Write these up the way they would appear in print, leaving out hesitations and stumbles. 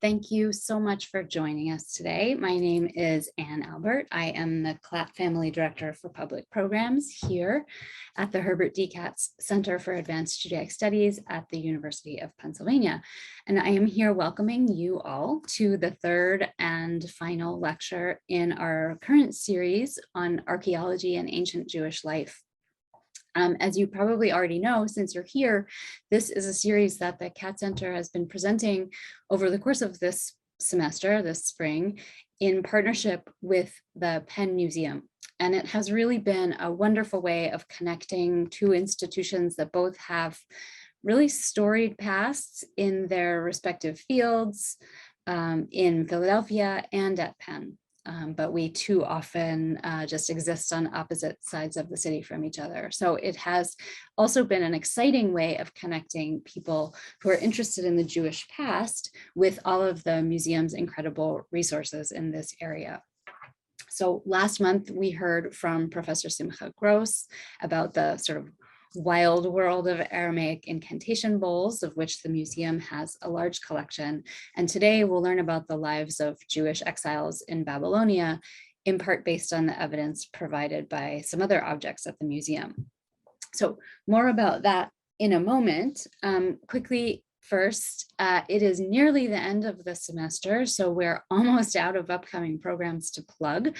Thank you so much for joining us today. My name is Ann Albert. I am the Klatt Family Director for Public Programs here at the Herbert D. Katz Center for Advanced Judaic Studies at the University of Pennsylvania. And I am here welcoming you all to the third and final lecture in our current series on archaeology and ancient Jewish life. As you probably already know, since you're here, this is a series that the Katz Center has been presenting over the course of this semester, this spring, in partnership with the Penn Museum. And it has really been a wonderful way of connecting two institutions that both have really storied pasts in their respective fields, in Philadelphia and at Penn. But we too often just exist on opposite sides of the city from each other. So it has also been an exciting way of connecting people who are interested in the Jewish past with all of the museum's incredible resources in this area. So last month we heard from Professor Simcha Gross about the sort of wild world of Aramaic incantation bowls, of which the museum has a large collection. And today we'll learn about the lives of Jewish exiles in Babylonia, in part based on the evidence provided by some other objects at the museum. So more about that in a moment. Quickly, first, it is nearly the end of the semester, so we're almost out of upcoming programs to plug.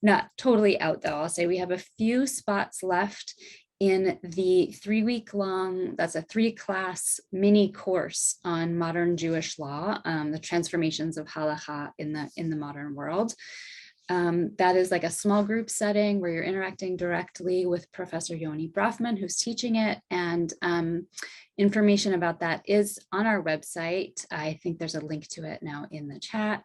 Not totally out though, I'll say we have a few spots left in the 3-week-long, that's a 3-class mini course on modern Jewish law, the transformations of halakha in the modern world. That is like a small group setting where you're interacting directly with Professor Yoni Brafman, who's teaching it, and information about that is on our website. I think there's a link to it now in the chat.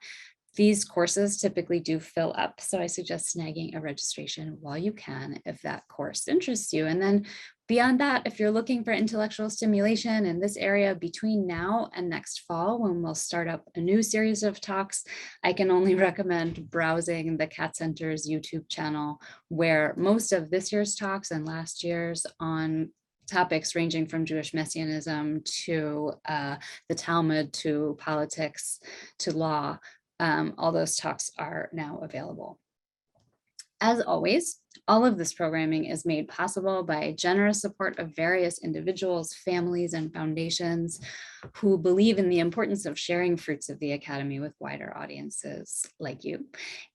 These courses typically do fill up, so I suggest snagging a registration while you can if that course interests you. And then beyond that, if you're looking for intellectual stimulation in this area between now and next fall, when we'll start up a new series of talks, I can only recommend browsing the Katz Center's YouTube channel, where most of this year's talks and last year's on topics ranging from Jewish messianism to the Talmud, to politics, to law, all those talks are now available. As always, all of this programming is made possible by generous support of various individuals, families, and foundations who believe in the importance of sharing fruits of the Academy with wider audiences like you,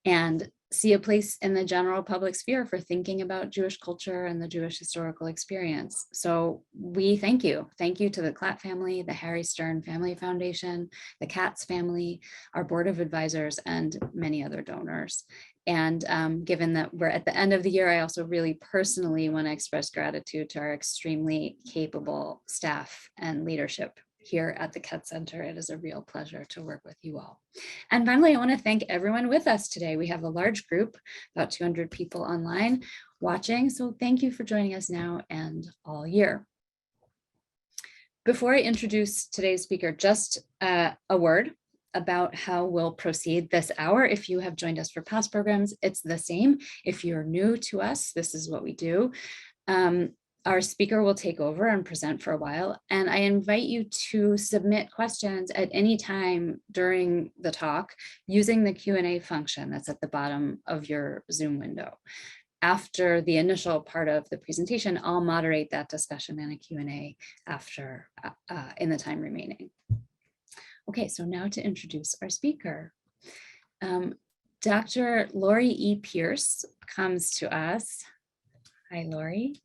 and see a place in the general public sphere for thinking about Jewish culture and the Jewish historical experience. So we thank you. Thank you to the Klatt family, the Harry Stern Family Foundation, the Katz family, our board of advisors, and many other donors. And given that we're at the end of the year, I also really personally want to express gratitude to our extremely capable staff and leadership here at the Katz Center. It is a real pleasure to work with you all. And finally, I want to thank everyone with us today. We have a large group, about 200 people online watching. So thank you for joining us now and all year. Before I introduce today's speaker, just a word about how we'll proceed this hour. If you have joined us for past programs, it's the same. If you're new to us, this is what we do. Our speaker will take over and present for a while, and I invite you to submit questions at any time during the talk using the Q&A function that's at the bottom of your Zoom window. After the initial part of the presentation, I'll moderate that discussion in a Q&A after in the time remaining. Okay, so now to introduce our speaker. Dr. Laurie E. Pearce comes to us. Hi, Laurie.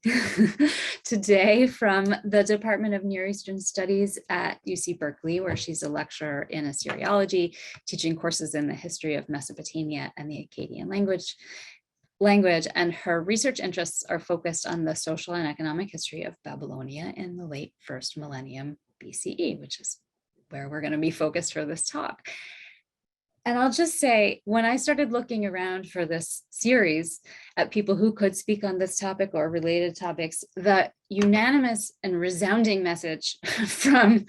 Today from the Department of Near Eastern Studies at UC Berkeley, where she's a lecturer in Assyriology, teaching courses in the history of Mesopotamia and the Akkadian language, and her research interests are focused on the social and economic history of Babylonia in the late 1st millennium BCE, which is where we're going to be focused for this talk. And I'll just say, when I started looking around for this series at people who could speak on this topic or related topics, the unanimous and resounding message from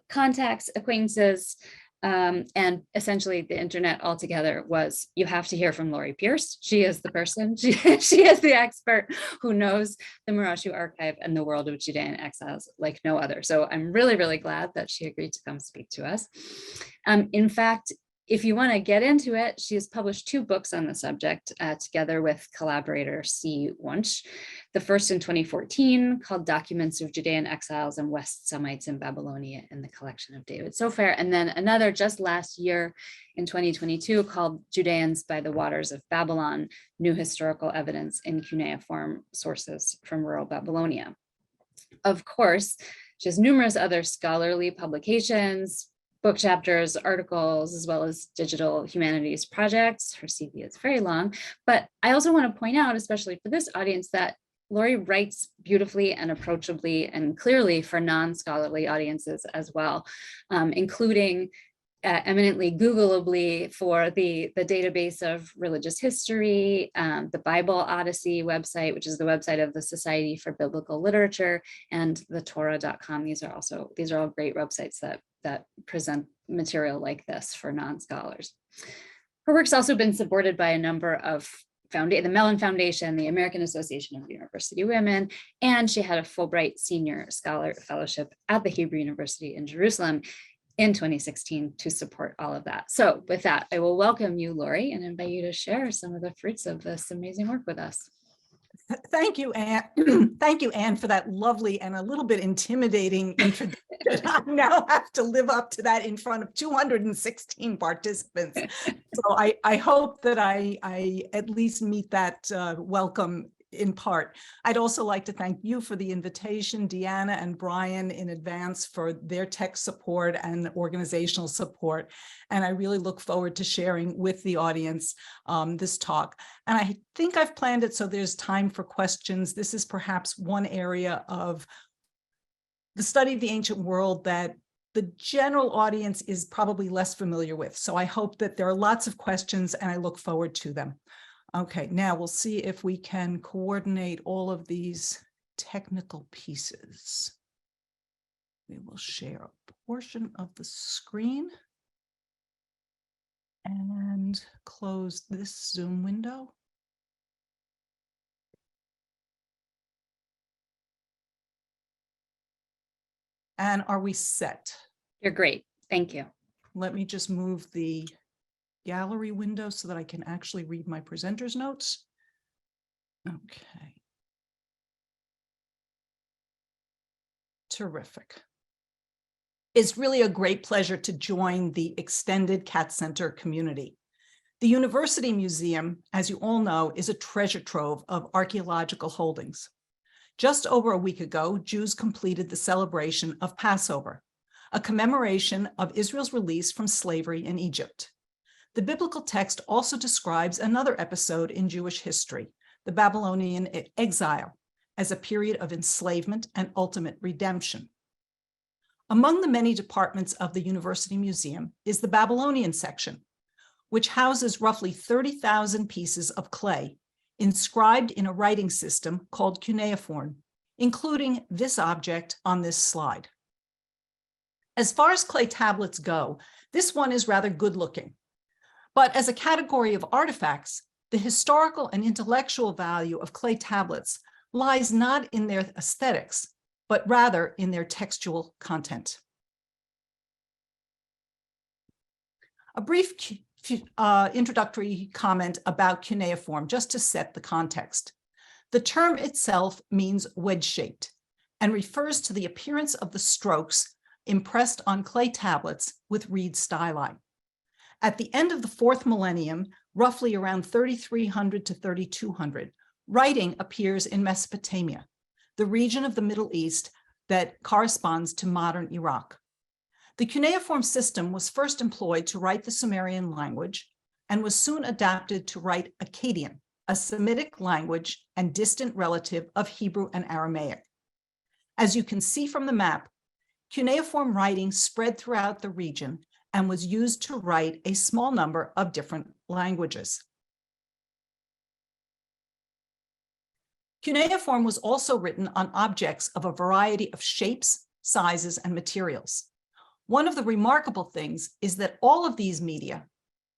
contacts, acquaintances, And essentially the internet altogether was, you have to hear from Laurie Pearce. She is the person, she is the expert who knows the Murashu archive and the world of Judean exiles like no other. So I'm really, really glad that she agreed to come speak to us. In fact, if you want to get into it, she has published 2 books on the subject together with collaborator C. Wunsch. The first in 2014 called Documents of Judean Exiles and West Semites in Babylonia in the collection of David Sofair. And then another just last year in 2022 called Judeans by the Waters of Babylon, New Historical Evidence in Cuneiform Sources from Rural Babylonia. Of course, she has numerous other scholarly publications, book chapters, articles, as well as digital humanities projects. Her CV is very long, but I also want to point out, especially for this audience, that Laurie writes beautifully and approachably and clearly for non-scholarly audiences as well, including eminently Googleably for the database of religious history, the Bible Odyssey website, which is the website of the Society for Biblical Literature, and the Torah.com. These are all great websites that present material like this for non-scholars. Her work's also been supported by a number of the Mellon Foundation, the American Association of University Women, and she had a Fulbright Senior Scholar Fellowship at the Hebrew University in Jerusalem in 2016 to support all of that. So with that, I will welcome you, Laurie, and invite you to share some of the fruits of this amazing work with us. Thank you, Anne. Thank you, Anne, for that lovely and a little bit intimidating introduction. I now have to live up to that in front of 216 participants. So I hope that I at least meet that welcome in part. I'd also like to thank you for the invitation, Deanna and Brian, in advance for their tech support and organizational support. And I really look forward to sharing with the audience this talk. And I think I've planned it so there's time for questions. This is perhaps one area of the study of the ancient world that the general audience is probably less familiar with. So I hope that there are lots of questions and I look forward to them. Okay, now we'll see if we can coordinate all of these technical pieces. We will share a portion of the screen and close this Zoom window. And are we set? You're great. Thank you. Let me just move the gallery window so that I can actually read my presenter's notes. Okay. Terrific. It's really a great pleasure to join the extended Cat Center community. The University Museum, as you all know, is a treasure trove of archaeological holdings. Just over a week ago, Jews completed the celebration of Passover, a commemoration of Israel's release from slavery in Egypt. The biblical text also describes another episode in Jewish history, the Babylonian exile, as a period of enslavement and ultimate redemption. Among the many departments of the University Museum is the Babylonian section, which houses roughly 30,000 pieces of clay inscribed in a writing system called cuneiform, including this object on this slide. As far as clay tablets go, this one is rather good-looking. But as a category of artifacts, the historical and intellectual value of clay tablets lies not in their aesthetics, but rather in their textual content. A brief introductory comment about cuneiform, just to set the context. The term itself means wedge-shaped and refers to the appearance of the strokes impressed on clay tablets with reed styli. At the end of the 4th millennium, roughly around 3300 to 3200, writing appears in Mesopotamia, the region of the Middle East that corresponds to modern Iraq. The cuneiform system was first employed to write the Sumerian language and was soon adapted to write Akkadian, a Semitic language and distant relative of Hebrew and Aramaic. As you can see from the map, cuneiform writing spread throughout the region and was used to write a small number of different languages. Cuneiform was also written on objects of a variety of shapes, sizes, and materials. One of the remarkable things is that all of these media,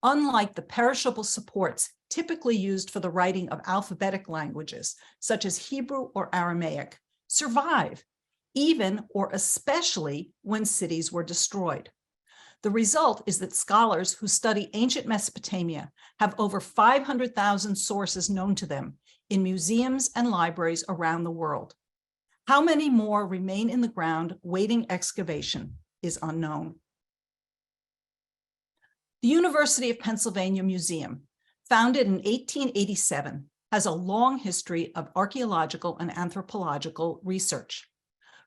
unlike the perishable supports typically used for the writing of alphabetic languages, such as Hebrew or Aramaic, survive, even or especially when cities were destroyed. The result is that scholars who study ancient Mesopotamia have over 500,000 sources known to them in museums and libraries around the world. How many more remain in the ground waiting excavation is unknown. The University of Pennsylvania Museum, founded in 1887, has a long history of archaeological and anthropological research.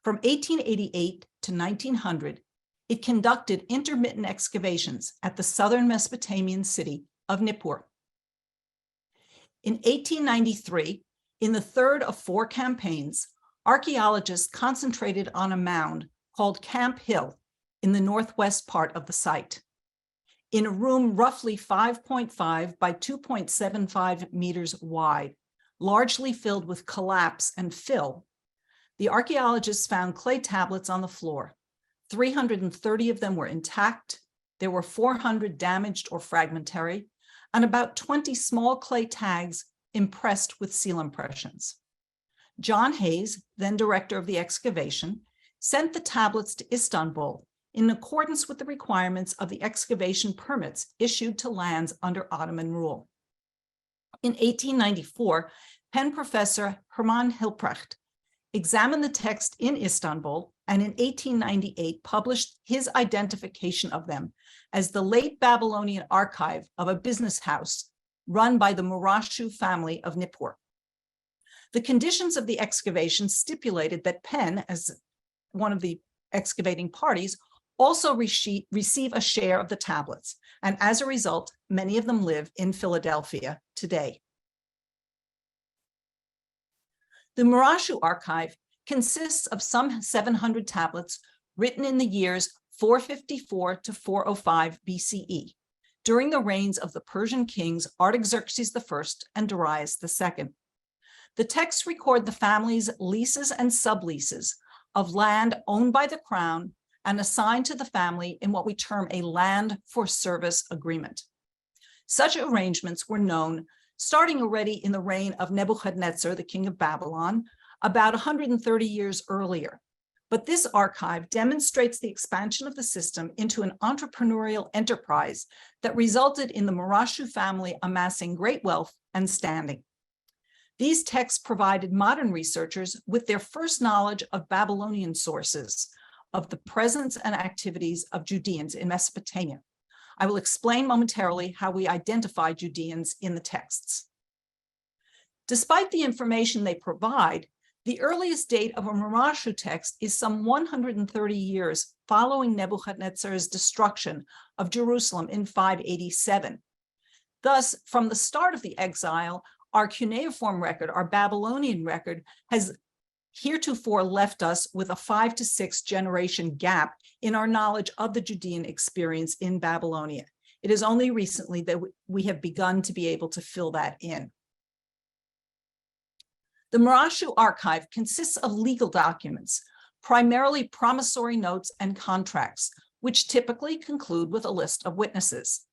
From 1888 to 1900, it conducted intermittent excavations at the southern Mesopotamian city of Nippur. In 1893, in the third of 4 campaigns, archaeologists concentrated on a mound called Camp Hill in the northwest part of the site. In a room roughly 5.5 by 2.75 meters wide, largely filled with collapse and fill, the archaeologists found clay tablets on the floor. 330 of them were intact. There were 400 damaged or fragmentary, and about 20 small clay tags impressed with seal impressions. John Hayes, then director of the excavation, sent the tablets to Istanbul in accordance with the requirements of the excavation permits issued to lands under Ottoman rule. In 1894, Penn professor Hermann Hilprecht examined the text in Istanbul and in 1898 published his identification of them as the late Babylonian archive of a business house run by the Murashu family of Nippur. The conditions of the excavation stipulated that Penn, as one of the excavating parties, also receive a share of the tablets, and as a result, many of them live in Philadelphia today. The Murashu archive consists of some 700 tablets written in the years 454 to 405 BCE, during the reigns of the Persian kings Artaxerxes I and Darius II. The texts record the family's leases and subleases of land owned by the crown and assigned to the family in what we term a land for service agreement. Such arrangements were known starting already in the reign of Nebuchadnezzar, the king of Babylon, about 130 years earlier. But this archive demonstrates the expansion of the system into an entrepreneurial enterprise that resulted in the Murashu family amassing great wealth and standing. These texts provided modern researchers with their first knowledge of Babylonian sources, of the presence and activities of Judeans in Mesopotamia. I will explain momentarily how we identify Judeans in the texts. Despite the information they provide, the earliest date of a Murashu text is some 130 years following Nebuchadnezzar's destruction of Jerusalem in 587. Thus, from the start of the exile, our cuneiform record, our Babylonian record, has heretofore left us with a 5 to 6 generation gap in our knowledge of the Judean experience in Babylonia. It is only recently that we have begun to be able to fill that in. The Murashu archive consists of legal documents, primarily promissory notes and contracts, which typically conclude with a list of witnesses.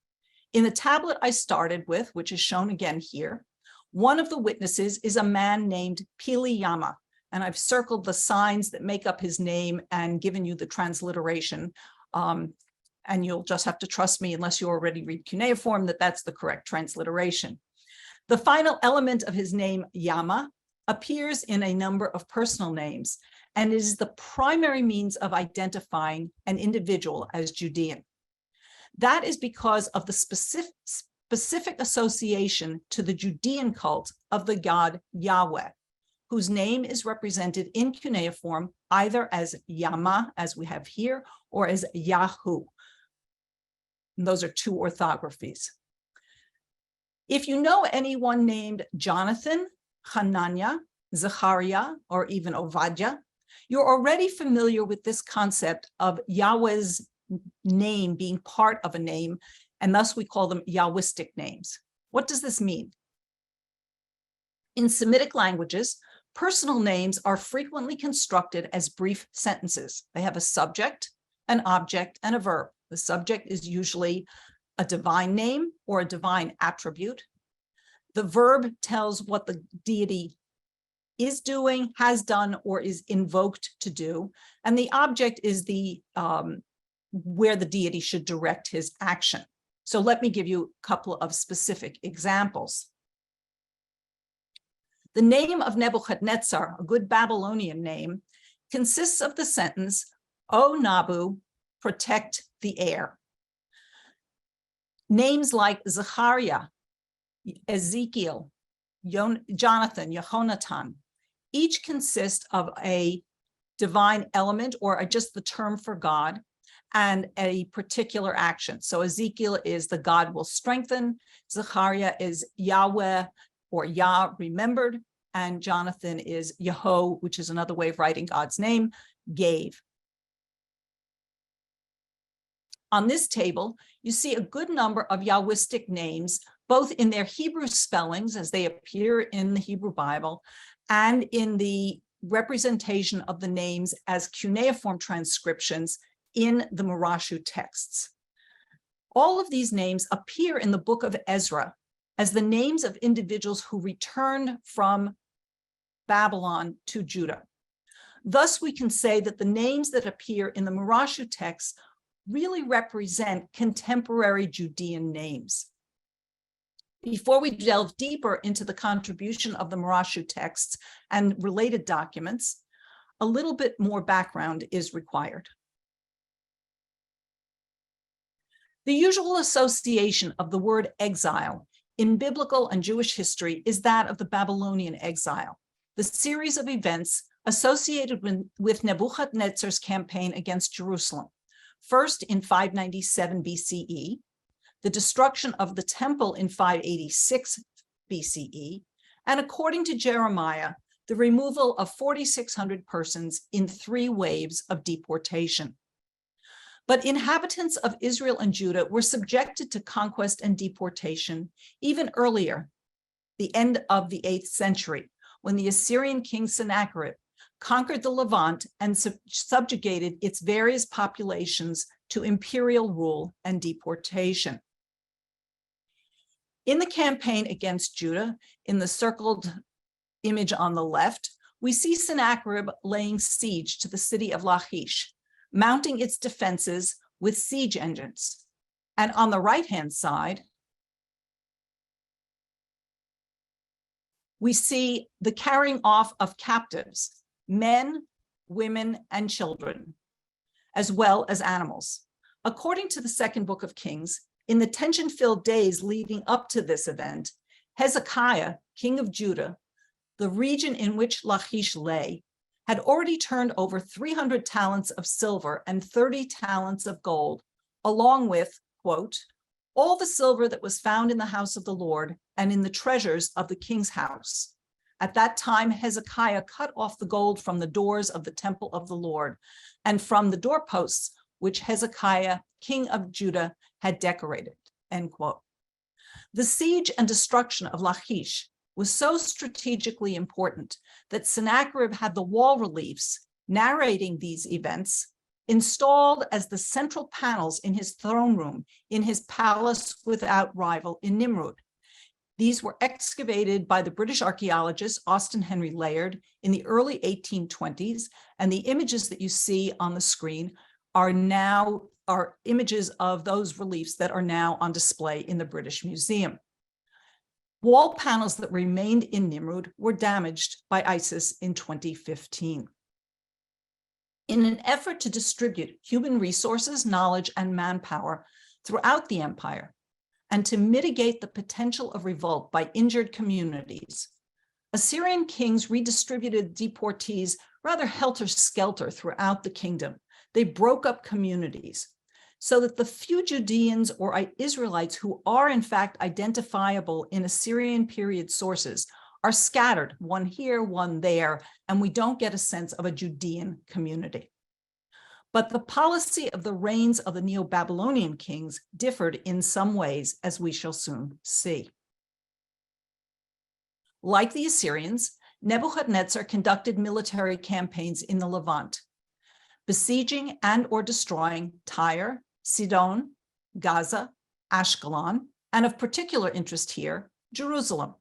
In the tablet I started with, which is shown again here, one of the witnesses is a man named Pili Yama, and I've circled the signs that make up his name and given you the transliteration. And you'll just have to trust me, unless you already read cuneiform, that that's the correct transliteration. The final element of his name, Yama, appears in a number of personal names, and is the primary means of identifying an individual as Judean. That is because of the specific association to the Judean cult of the god Yahweh, whose name is represented in cuneiform either as Yama, as we have here, or as Yahu. And those are 2 orthographies. If you know anyone named Jonathan, Hananiah, Zechariah, or even Ovadiah, you're already familiar with this concept of Yahweh's name being part of a name, and thus we call them Yahwistic names. What does this mean? In Semitic languages, personal names are frequently constructed as brief sentences. They have a subject, an object, and a verb. The subject is usually a divine name or a divine attribute. The verb tells what the deity is doing, has done, or is invoked to do. And the object is the where the deity should direct his action. So let me give you a couple of specific examples. The name of Nebuchadnezzar, a good Babylonian name, consists of the sentence, "O Nabu, protect the heir." Names like Zechariah, Ezekiel, Jonathan, Jehonatan, each consist of a divine element or just the term for God and a particular action. So Ezekiel is the God will strengthen, Zechariah is Yahweh or Yah remembered, and Jonathan is Yeho, which is another way of writing God's name, gave. On this table, you see a good number of Yahwistic names, both in their Hebrew spellings as they appear in the Hebrew Bible, and in the representation of the names as cuneiform transcriptions in the Murashu texts. All of these names appear in the book of Ezra as the names of individuals who returned from Babylon to Judah. Thus, we can say that the names that appear in the Murashu texts really represent contemporary Judean names. Before we delve deeper into the contribution of the Murashu texts and related documents, a little bit more background is required. The usual association of the word exile in biblical and Jewish history is that of the Babylonian exile, the series of events associated with Nebuchadnezzar's campaign against Jerusalem. First in 597 BCE, the destruction of the temple in 586 BCE, and according to Jeremiah, the removal of 4,600 persons in 3 waves of deportation. But inhabitants of Israel and Judah were subjected to conquest and deportation even earlier, the end of the 8th century, when the Assyrian king Sennacherib conquered the Levant and subjugated its various populations to imperial rule and deportation. In the campaign against Judah, in the circled image on the left, we see Sennacherib laying siege to the city of Lachish, mounting its defenses with siege engines. And on the right-hand side, we see the carrying off of captives, men, women, and children, as well as animals. According to the second book of Kings, in the tension-filled days leading up to this event, Hezekiah, king of Judah, the region in which Lachish lay, had already turned over 300 talents of silver and 30 talents of gold, along with, quote, all the silver that was found in the house of the Lord and in the treasures of the king's house. At that time, Hezekiah cut off the gold from the doors of the temple of the Lord and from the doorposts which Hezekiah, king of Judah, had decorated, end quote. The siege and destruction of Lachish was so strategically important that Sennacherib had the wall reliefs narrating these events installed as the central panels in his throne room in his palace without rival in Nimrud. These were excavated by the British archaeologist Austen Henry Layard in the early 1820s, and the images that you see on the screen are images of those reliefs that are now on display in the British Museum. Wall panels that remained in Nimrud were damaged by ISIS in 2015. In an effort to distribute human resources, knowledge, and manpower throughout the empire, and to mitigate the potential of revolt by injured communities, Assyrian kings redistributed deportees rather helter-skelter throughout the kingdom. They broke up communities so that the few Judeans or Israelites who are in fact identifiable in Assyrian period sources are scattered, one here, one there, and we don't get a sense of a Judean community. But the policy of the reigns of the Neo-Babylonian kings differed in some ways, as we shall soon see. Like the Assyrians, Nebuchadnezzar conducted military campaigns in the Levant. besieging and or destroying Tyre, Sidon, Gaza, Ashkelon, and of particular interest here, Jerusalem.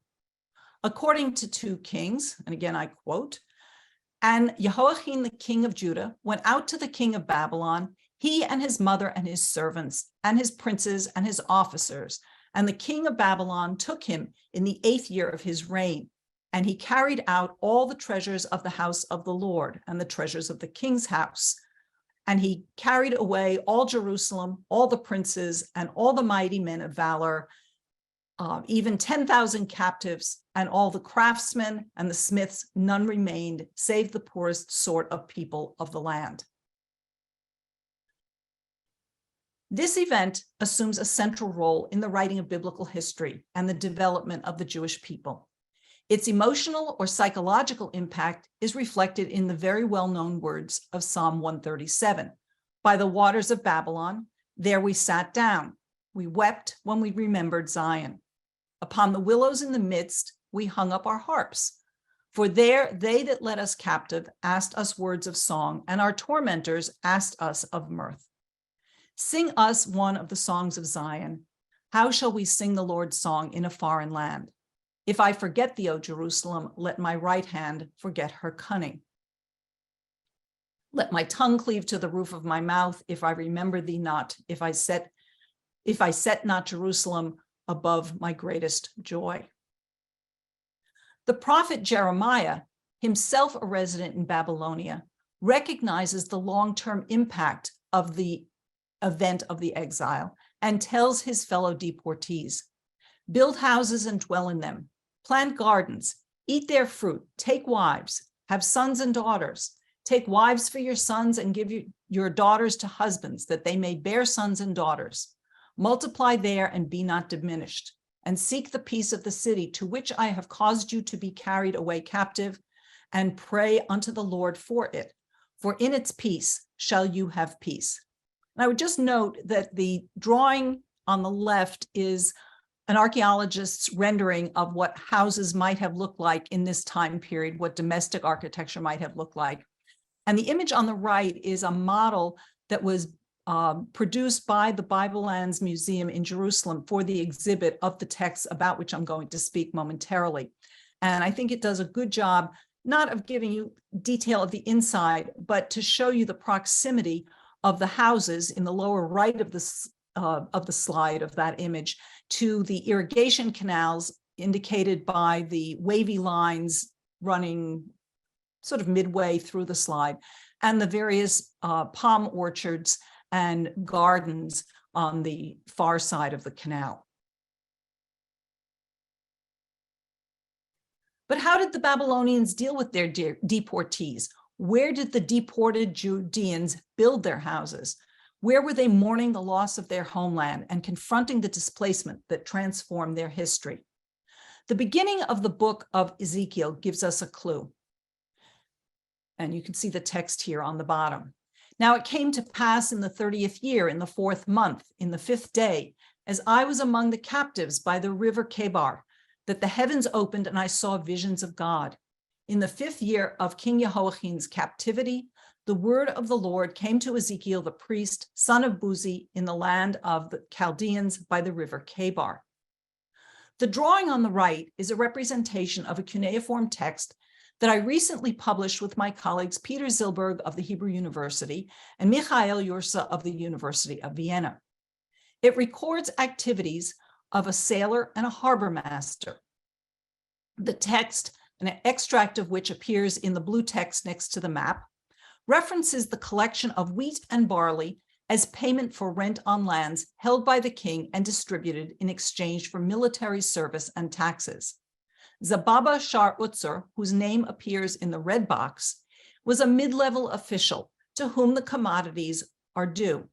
According to 2 Kings, and again I quote, "And Jehoiachin the king of Judah went out to the king of Babylon, he and his mother and his servants and his princes and his officers. And the king of Babylon took him in the 8th year of his reign. And he carried out all the treasures of the house of the Lord and the treasures of the king's house. And he carried away all Jerusalem, all the princes, and all the mighty men of valor, even 10,000 captives, and all the craftsmen and the smiths, none remained, save the poorest sort of people of the land." This event assumes a central role in the writing of biblical history and the development of the Jewish people. Its emotional or psychological impact is reflected in the very well-known words of Psalm 137. "By the waters of Babylon, there we sat down. We wept when we remembered Zion. Upon the willows in the midst, we hung up our harps. For there they that led us captive asked us words of song, and our tormentors asked us of mirth. Sing us one of the songs of Zion. How shall we sing the Lord's song in a foreign land? If I forget thee, O Jerusalem, let my right hand forget her cunning. Let my tongue cleave to the roof of my mouth, if I remember thee not, if I set not Jerusalem above my greatest joy." The prophet Jeremiah, himself a resident in Babylonia, recognizes the long-term impact of the event of the exile and tells his fellow deportees, "Build houses and dwell in them, plant gardens, eat their fruit, take wives, have sons and daughters, take wives for your sons and give your daughters to husbands, that they may bear sons and daughters. Multiply there and be not diminished, and seek the peace of the city to which I have caused you to be carried away captive, and pray unto the Lord for it, for in its peace shall you have peace." And I would just note that the drawing on the left is an archaeologist's rendering of what houses might have looked like in this time period, what domestic architecture might have looked like. And the image on the right is a model that was produced by the Bible Lands Museum in Jerusalem for the exhibit of the texts about which I'm going to speak momentarily. And I think it does a good job, not of giving you detail of the inside, but to show you the proximity of the houses in the lower right of the slide of that image to the irrigation canals indicated by the wavy lines running sort of midway through the slide, and the various palm orchards and gardens on the far side of the canal. But how did the Babylonians deal with their deportees? Where did the deported Judeans build their houses? Where were they mourning the loss of their homeland and confronting the displacement that transformed their history? The beginning of the book of Ezekiel gives us a clue. And you can see the text here on the bottom. "Now it came to pass in the 30th year, in the 4th month, in the 5th day, as I was among the captives by the river Chebar, that the heavens opened and I saw visions of God. In the 5th year of King Jehoiachin's captivity, the word of the Lord came to Ezekiel the priest, son of Buzi, in the land of the Chaldeans by the river Chebar." The drawing on the right is a representation of a cuneiform text that I recently published with my colleagues Peter Zilberg of the Hebrew University and Michael Yursa of the University of Vienna. It records activities of a sailor and a harbor master. The text, an extract of which appears in the blue text next to the map, references the collection of wheat and barley as payment for rent on lands held by the king and distributed in exchange for military service and taxes. Zababa Shar Utzer, whose name appears in the red box, was a mid-level official to whom the commodities are due.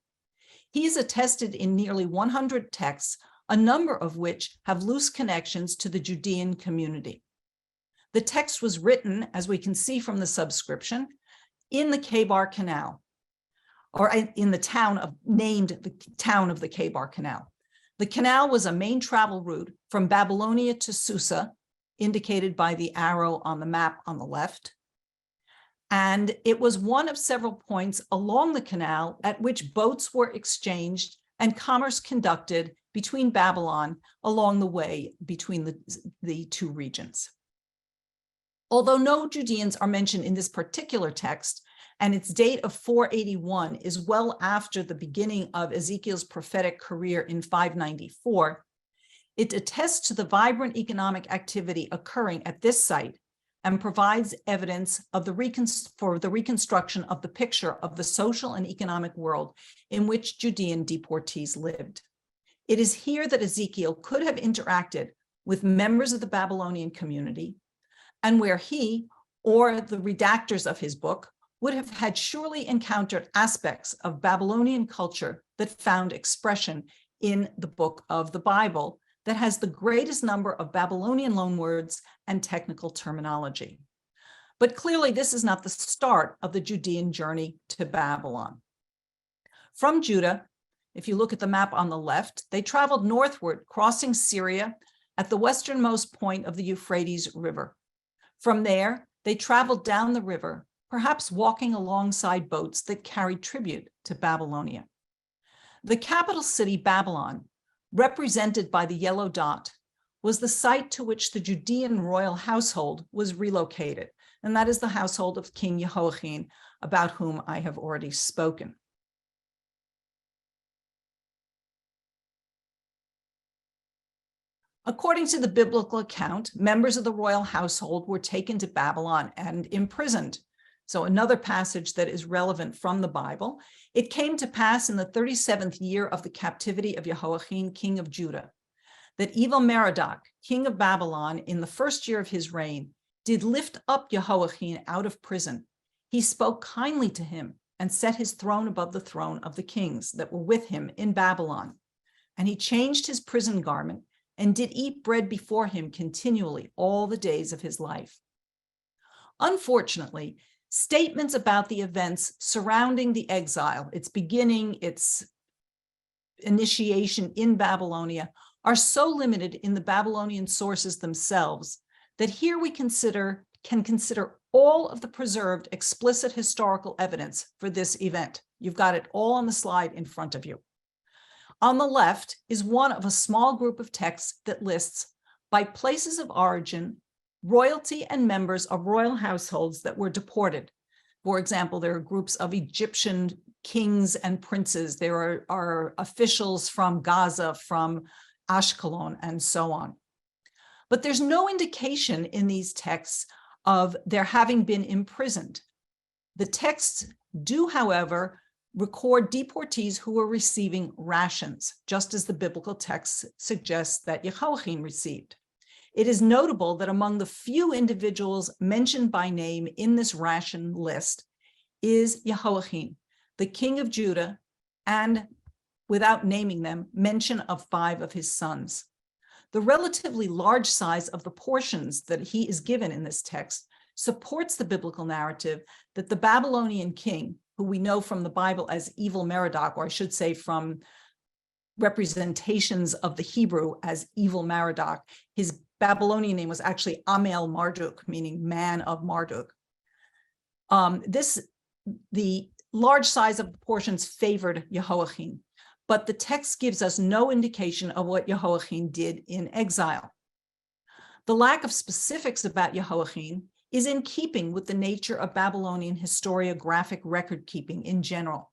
He is attested in nearly 100 texts, a number of which have loose connections to the Judean community. The text was written, as we can see from the subscription, in the Chebar Canal, or in the town of, named the town of the Chebar Canal. The canal was a main travel route from Babylonia to Susa, indicated by the arrow on the map on the left. And it was one of several points along the canal at which boats were exchanged and commerce conducted between Babylon along the way between the two regions. Although no Judeans are mentioned in this particular text, and its date of 481 is well after the beginning of Ezekiel's prophetic career in 594, it attests to the vibrant economic activity occurring at this site and provides evidence of for the reconstruction of the picture of the social and economic world in which Judean deportees lived. It is here that Ezekiel could have interacted with members of the Babylonian community, and where he or the redactors of his book would have had surely encountered aspects of Babylonian culture that found expression in the book of the Bible that has the greatest number of Babylonian loanwords and technical terminology. But clearly, this is not the start of the Judean journey to Babylon. From Judah, if you look at the map on the left, they traveled northward, crossing Syria at the westernmost point of the Euphrates River. From there, they traveled down the river, perhaps walking alongside boats that carried tribute to Babylonia. The capital city, Babylon, represented by the yellow dot, was the site to which the Judean royal household was relocated, and that is the household of King Jehoiachin, about whom I have already spoken. According to the biblical account, members of the royal household were taken to Babylon and imprisoned. So another passage that is relevant from the Bible. It came to pass in the 37th year of the captivity of Jehoiachin, king of Judah, that Evil-Merodach, king of Babylon, in the first year of his reign, did lift up Jehoiachin out of prison. He spoke kindly to him and set his throne above the throne of the kings that were with him in Babylon. And he changed his prison garment and did eat bread before him continually all the days of his life. Unfortunately, statements about the events surrounding the exile, its beginning, its initiation in Babylonia, are so limited in the Babylonian sources themselves that here we can consider all of the preserved explicit historical evidence for this event. You've got it all on the slide in front of you. On the left is one of a small group of texts that lists by places of origin, royalty and members of royal households that were deported. For example, there are groups of Egyptian kings and princes. There are officials from Gaza, from Ashkelon, and so on. But there's no indication in these texts of their having been imprisoned. The texts do, however, record deportees who were receiving rations, just as the biblical text suggests that Jehoiachin received. It is notable that among the few individuals mentioned by name in this ration list is Jehoiachin, the king of Judah, and without naming them, mention of 5 of his sons. The relatively large size of the portions that he is given in this text supports the biblical narrative that the Babylonian king, who we know from the Bible as Evil-Merodach, or I should say from representations of the Hebrew as Evil-Merodach, his Babylonian name was actually Amel-Marduk, meaning man of Marduk. The large size of the portions favored Jehoiachin, but the text gives us no indication of what Jehoiachin did in exile. The lack of specifics about Jehoiachin is in keeping with the nature of Babylonian historiographic record keeping in general.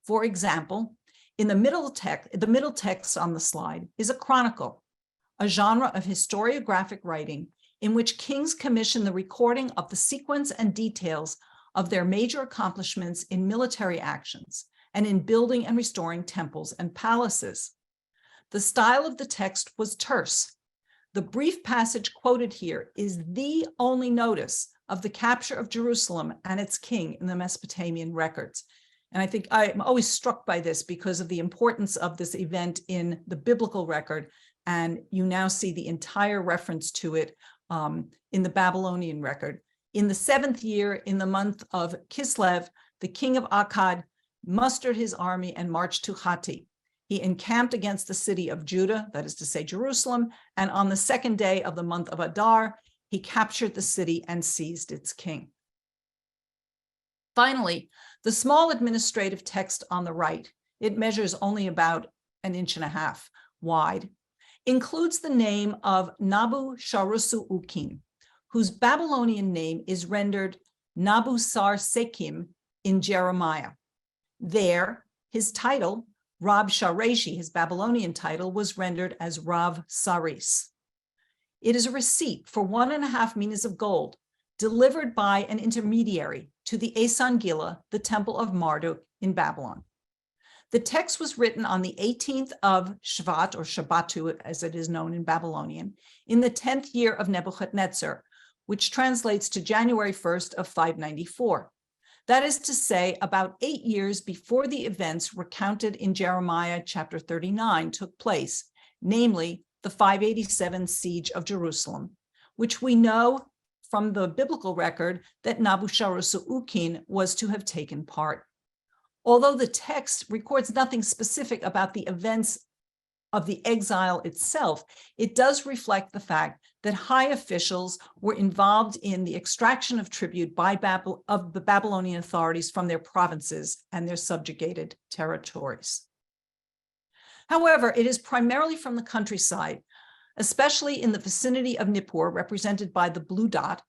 For example, in the middle text on the slide is a chronicle, a genre of historiographic writing in which kings commission the recording of the sequence and details of their major accomplishments in military actions and in building and restoring temples and palaces. The style of the text was terse. The brief passage quoted here is the only notice of the capture of Jerusalem and its king in the Mesopotamian records. And I think I'm always struck by this because of the importance of this event in the biblical record. And you now see the entire reference to it in the Babylonian record. In the 7th year, in the month of Kislev, the king of Akkad mustered his army and marched to Hatti. He encamped against the city of Judah, that is to say Jerusalem, and on the 2nd day of the month of Adar, he captured the city and seized its king. Finally, the small administrative text on the right, it measures only about 1.5 inches wide, includes the name of Nabu-Sharusu-Ukin, whose Babylonian name is rendered Nabu-Sar-Sekim in Jeremiah. There, his title, Rab Shareshi, his Babylonian title, was rendered as Rav Saris. It is a receipt for 1.5 minas of gold delivered by an intermediary to the Esan Gila, the temple of Marduk in Babylon. The text was written on the 18th of Shvat, or Shabbatu, as it is known in Babylonian, in the 10th year of Nebuchadnezzar, which translates to January 1st of 594. That is to say, about 8 years before the events recounted in Jeremiah chapter 39 took place, namely the 587 siege of Jerusalem, which we know from the biblical record that Nabu-Sharusu-Ukin was to have taken part. Although the text records nothing specific about the events of the exile itself, it does reflect the fact that high officials were involved in the extraction of tribute of the Babylonian authorities from their provinces and their subjugated territories. However, it is primarily from the countryside, especially in the vicinity of Nippur, represented by the blue dot,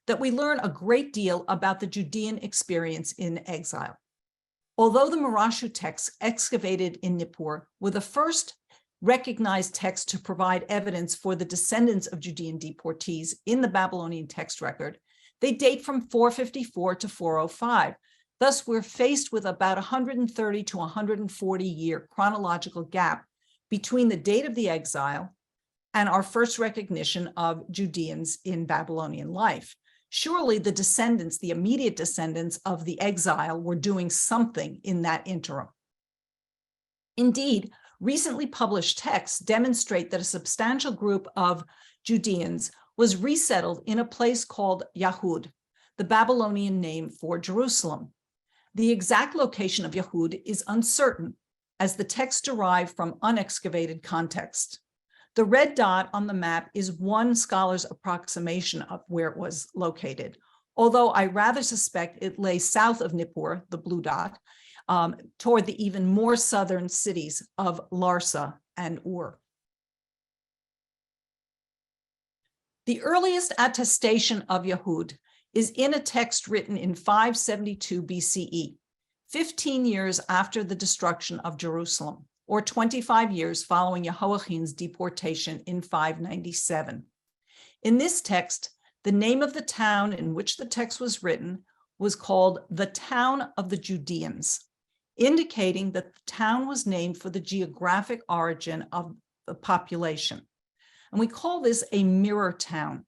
that we learn a great deal about the Judean experience in exile. Although the Murashu texts excavated in Nippur were the first recognized texts to provide evidence for the descendants of Judean deportees in the Babylonian text record, they date from 454 to 405. Thus, we're faced with about 130 to 140 year chronological gap between the date of the exile and our first recognition of Judeans in Babylonian life. Surely the descendants, the immediate descendants of the exile, were doing something in that interim. Indeed, recently published texts demonstrate that a substantial group of Judeans was resettled in a place called Yahud, the Babylonian name for Jerusalem. The exact location of Yahud is uncertain, as the texts derive from unexcavated context. The red dot on the map is one scholar's approximation of where it was located, although I rather suspect it lay south of Nippur, the blue dot, toward the even more southern cities of Larsa and Ur. The earliest attestation of Yahud is in a text written in 572 BCE, 15 years after the destruction of Jerusalem, or 25 years following Jehoiachin's deportation in 597. In this text, the name of the town in which the text was written was called the town of the Judeans, indicating that the town was named for the geographic origin of the population. And we call this a mirror town.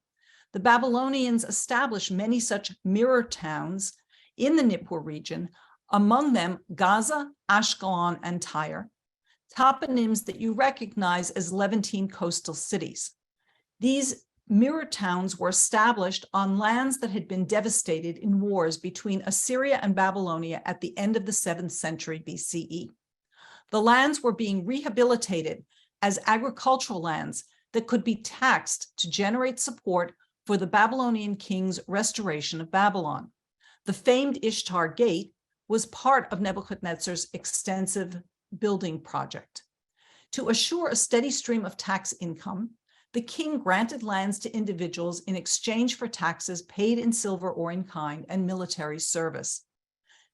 The Babylonians established many such mirror towns in the Nippur region, among them Gaza, Ashkelon, and Tyre, toponyms that you recognize as Levantine coastal cities. These mirror towns were established on lands that had been devastated in wars between Assyria and Babylonia at the end of the 7th century BCE. The lands were being rehabilitated as agricultural lands that could be taxed to generate support for the Babylonian king's restoration of Babylon. The famed Ishtar Gate was part of Nebuchadnezzar's extensive building project. To assure a steady stream of tax income, the king granted lands to individuals in exchange for taxes paid in silver or in kind and military service.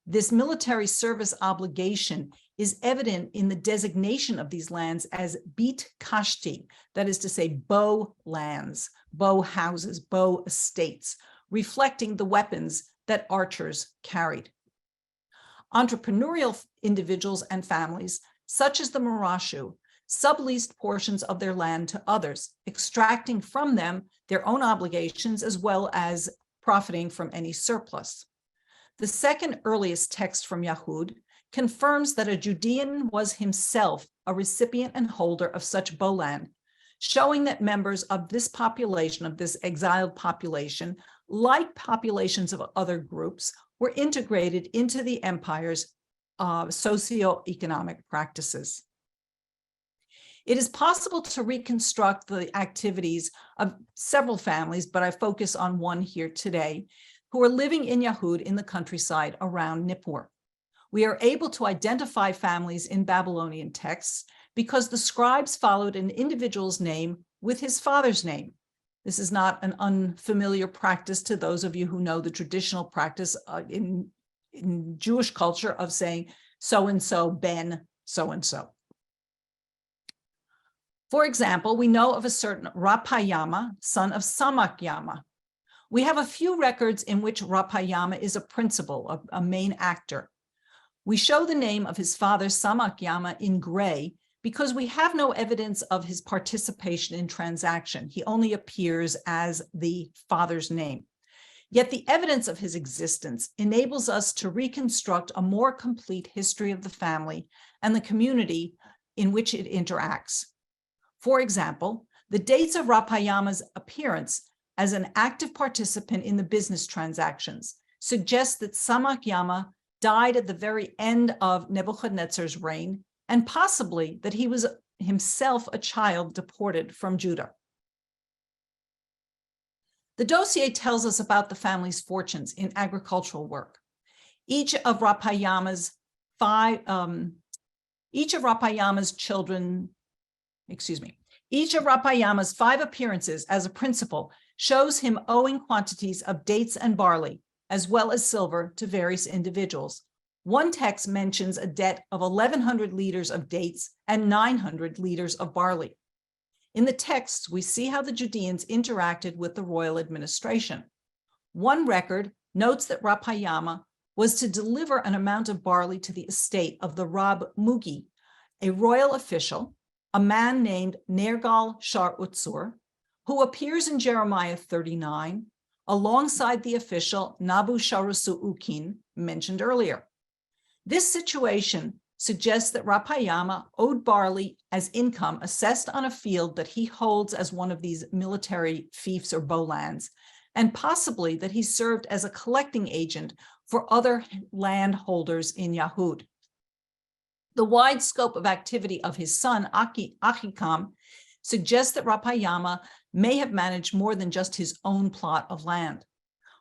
This military service obligation is evident in the designation of these lands as Beit Kashti, that is to say, bow lands, bow houses, bow estates, reflecting the weapons that archers carried. Entrepreneurial individuals and families, such as the Murashu, subleased portions of their land to others, extracting from them their own obligations as well as profiting from any surplus. The second earliest text from Yahud confirms that a Judean was himself a recipient and holder of such bowland, showing that members of this population, of this exiled population, like populations of other groups, were integrated into the empire's socioeconomic practices. It is possible to reconstruct the activities of several families, but I focus on one here today, who were living in Yahud in the countryside around Nippur. We are able to identify families in Babylonian texts because the scribes followed an individual's name with his father's name. This is not an unfamiliar practice to those of you who know the traditional practice in Jewish culture of saying so-and-so ben so-and-so. For example, we know of a certain Rapayama, son of Samakyama. We have a few records in which Rapayama is a principal, a main actor. We show the name of his father Samakyama in gray because we have no evidence of his participation in transaction. He only appears as the father's name. Yet the evidence of his existence enables us to reconstruct a more complete history of the family and the community in which it interacts. For example, the dates of Rapayama's appearance as an active participant in the business transactions suggest that Samakyama died at the very end of Nebuchadnezzar's reign, and possibly that he was himself a child deported from Judah. The dossier tells us about the family's fortunes in agricultural work. Each of Rapayama's five appearances as a principal shows him owing quantities of dates and barley, as well as silver, to various individuals. One text mentions a debt of 1,100 liters of dates and 900 liters of barley. In the texts, we see how the Judeans interacted with the royal administration. One record notes that Rapayama was to deliver an amount of barley to the estate of the Rab Mugi, a royal official, a man named Nergal Shar Utsur, who appears in Jeremiah 39, alongside the official Nabu Sharusu Ukin mentioned earlier. This situation suggests that Rapayama owed barley as income assessed on a field that he holds as one of these military fiefs or bowlands, and possibly that he served as a collecting agent for other landholders in Yahud. The wide scope of activity of his son, Achikam, suggests that Rapayama may have managed more than just his own plot of land.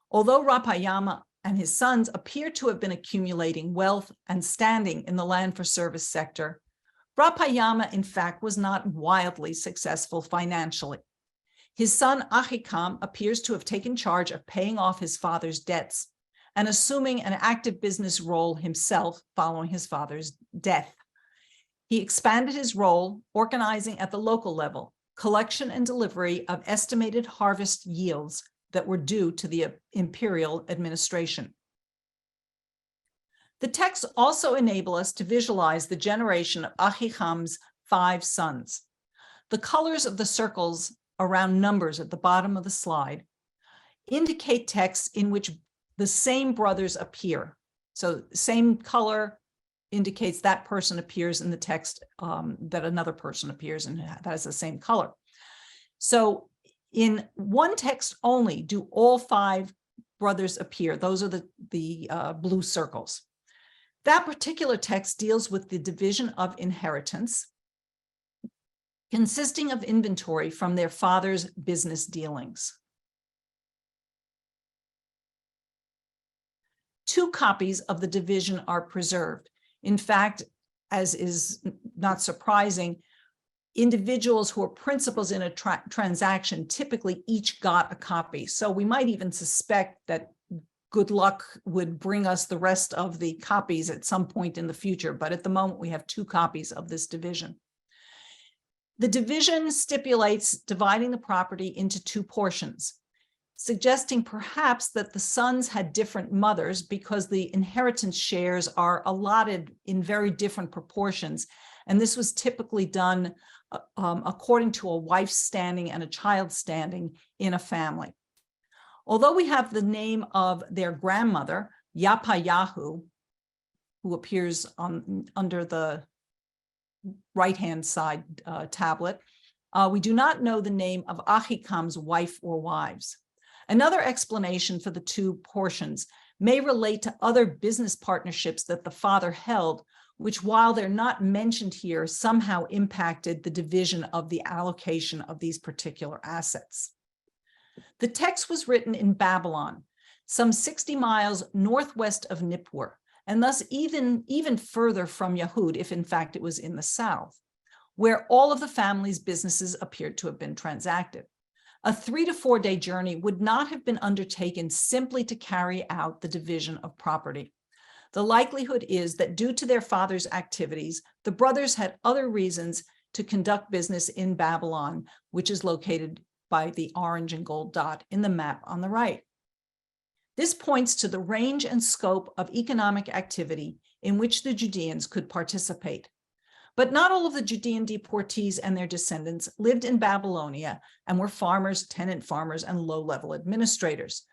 Although Rapayama and his sons appear to have been accumulating wealth and standing in the land for service sector, Rapayama, in fact, was not wildly successful financially. His son Achikam appears to have taken charge of paying off his father's debts and assuming an active business role himself following his father's death. He expanded his role, organizing at the local level, collection and delivery of estimated harvest yields that were due to the imperial administration. The texts also enable us to visualize the generation of Achikam's 5 sons. The colors of the circles around numbers at the bottom of the slide indicate texts in which the same brothers appear. So same color indicates that person appears in the text that another person appears in that has the same color. So in one text only do all 5 brothers appear. Those are the blue circles. That particular text deals with the division of inheritance, consisting of inventory from their father's business dealings. 2 copies of the division are preserved. In fact, as is not surprising, individuals who are principals in a transaction typically each got a copy. So we might even suspect that good luck would bring us the rest of the copies at some point in the future. But at the moment, we have 2 copies of this division. The division stipulates dividing the property into 2 portions, suggesting perhaps that the sons had different mothers because the inheritance shares are allotted in very different proportions. And this was typically done according to a wife's standing and a child's standing in a family. Although we have the name of their grandmother, Yapayahu, who appears under the right-hand side tablet, we do not know the name of Achikam's wife or wives. Another explanation for the 2 portions may relate to other business partnerships that the father held, which, while they're not mentioned here, somehow impacted the division of the allocation of these particular assets. The text was written in Babylon. some 60 miles northwest of Nippur, and thus even further from Yahud, if in fact it was in the south, where all of the family's businesses appeared to have been transacted. A 3 to 4 day journey would not have been undertaken simply to carry out the division of property. The likelihood is that due to their father's activities, the brothers had other reasons to conduct business in Babylon, which is located by the orange and gold dot in the map on the right. This points to the range and scope of economic activity in which the Judeans could participate. But not all of the Judean deportees and their descendants lived in Babylonia and were farmers, tenant farmers, and low-level administrators.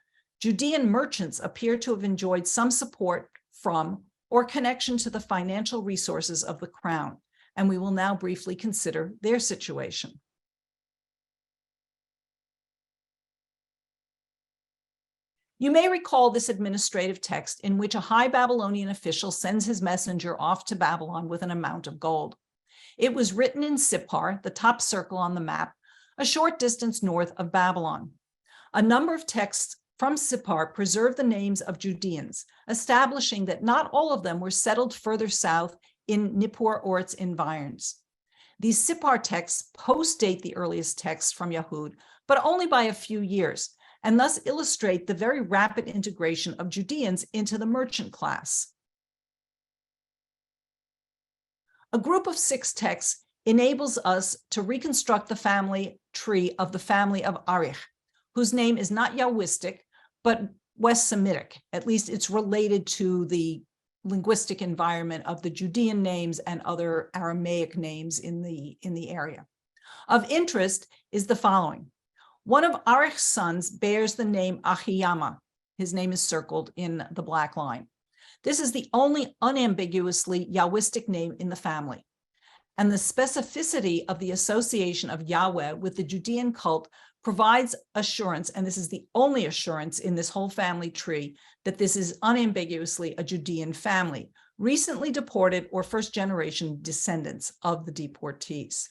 Judean merchants appear to have enjoyed some support from or connection to the financial resources of the crown, and we will now briefly consider their situation. You may recall this administrative text in which a high Babylonian official sends his messenger off to Babylon with an amount of gold. It was written in Sippar, the top circle on the map, a short distance north of Babylon. A number of texts from Sippar preserve the names of Judeans, establishing that not all of them were settled further south in Nippur or its environs. These Sippar texts post-date the earliest texts from Yahud, but only by a few years, and thus illustrate the very rapid integration of Judeans into the merchant class. A group of 6 texts enables us to reconstruct the family tree of the family of Arich, whose name is not Yahwistic, but West Semitic. At least it's related to the linguistic environment of the Judean names and other Aramaic names in the area. Of interest is the following. One of Arich's sons bears the name Achiyama. His name is circled in the black line. This is the only unambiguously Yahwistic name in the family. And the specificity of the association of Yahweh with the Judean cult provides assurance, and this is the only assurance in this whole family tree, that this is unambiguously a Judean family, recently deported or first-generation descendants of the deportees.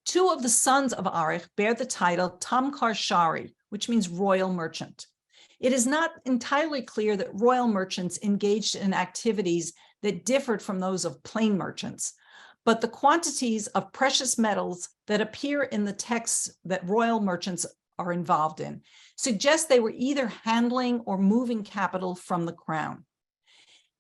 2 of the sons of Arich bear the title Tamkar Shari, which means royal merchant. It is not entirely clear that royal merchants engaged in activities that differed from those of plain merchants, but the quantities of precious metals that appear in the texts that royal merchants are involved in suggest they were either handling or moving capital from the crown.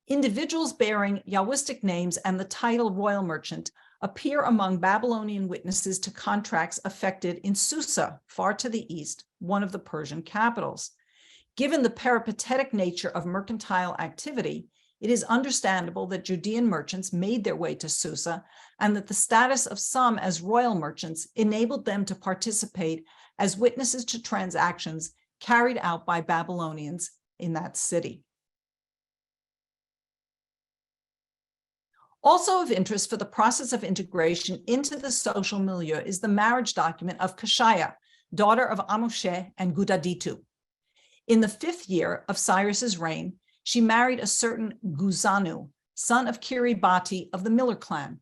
Individuals bearing Yahwistic names and the title royal merchant appear among Babylonian witnesses to contracts effected in Susa, far to the east, one of the Persian capitals. Given the peripatetic nature of mercantile activity, it is understandable that Judean merchants made their way to Susa, and that the status of some as royal merchants enabled them to participate as witnesses to transactions carried out by Babylonians in that city. Also of interest for the process of integration into the social milieu is the marriage document of Kashaya, daughter of Amoshe and Gudaditu. In the 5th year of Cyrus's reign, she married a certain Guzanu, son of Kiribati of the Miller clan.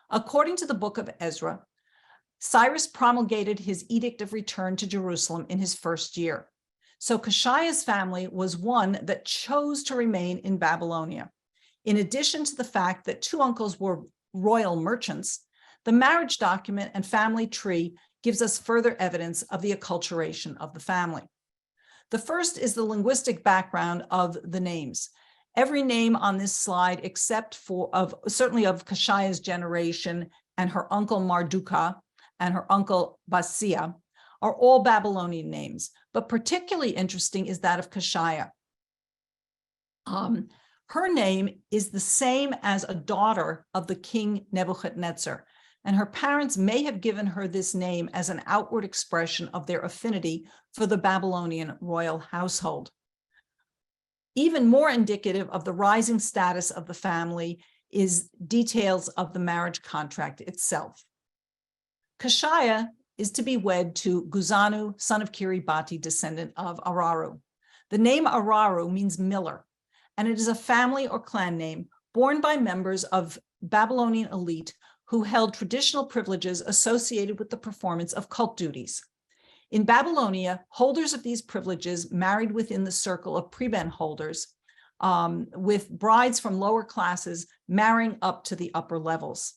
According to the book of Ezra, Cyrus promulgated his edict of return to Jerusalem in his 1st year. So Kashaya's family was one that chose to remain in Babylonia. In addition to the fact that 2 uncles were royal merchants, the marriage document and family tree gives us further evidence of the acculturation of the family. The first is the linguistic background of the names. Every name on this slide, except for certainly of Kashaya's generation and her uncle Marduka and her uncle Basia, are all Babylonian names, but particularly interesting is that of Kashaya. Her name is the same as a daughter of the king Nebuchadnezzar, and her parents may have given her this name as an outward expression of their affinity for the Babylonian royal household. Even more indicative of the rising status of the family is details of the marriage contract itself. Kashaya is to be wed to Guzanu, son of Kiribati, descendant of Araru. The name Araru means miller, and it is a family or clan name borne by members of Babylonian elite who held traditional privileges associated with the performance of cult duties. In Babylonia, holders of these privileges married within the circle of prebend holders, with brides from lower classes marrying up to the upper levels.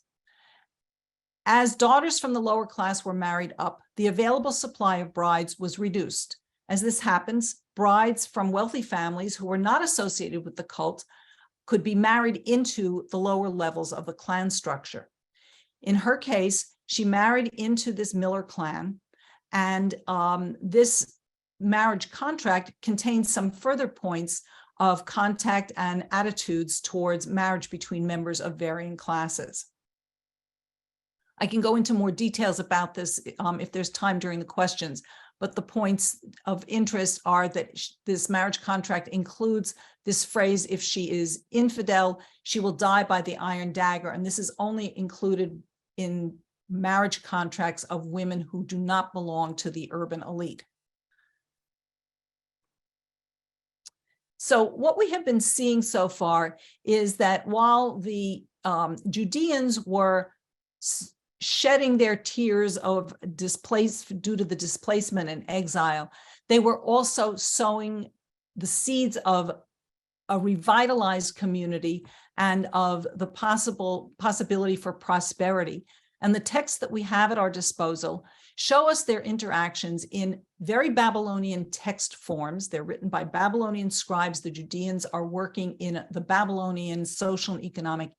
As daughters from the lower class were married up, the available supply of brides was reduced. As this happens, brides from wealthy families who were not associated with the cult could be married into the lower levels of the clan structure. In her case, she married into this Miller clan, and this marriage contract contains some further points of contact and attitudes towards marriage between members of varying classes. I can go into more details about this if there's time during the questions, but the points of interest are that this marriage contract includes this phrase, if she is infidel, she will die by the iron dagger. And this is only included in marriage contracts of women who do not belong to the urban elite. So what we have been seeing so far is that while the Judeans were shedding their tears of due to the displacement and exile, they were also sowing the seeds of a revitalized community and of the possibility for prosperity. And the texts that we have at our disposal show us their interactions in very Babylonian text forms. They're written by Babylonian scribes. The Judeans are working in the Babylonian social and economic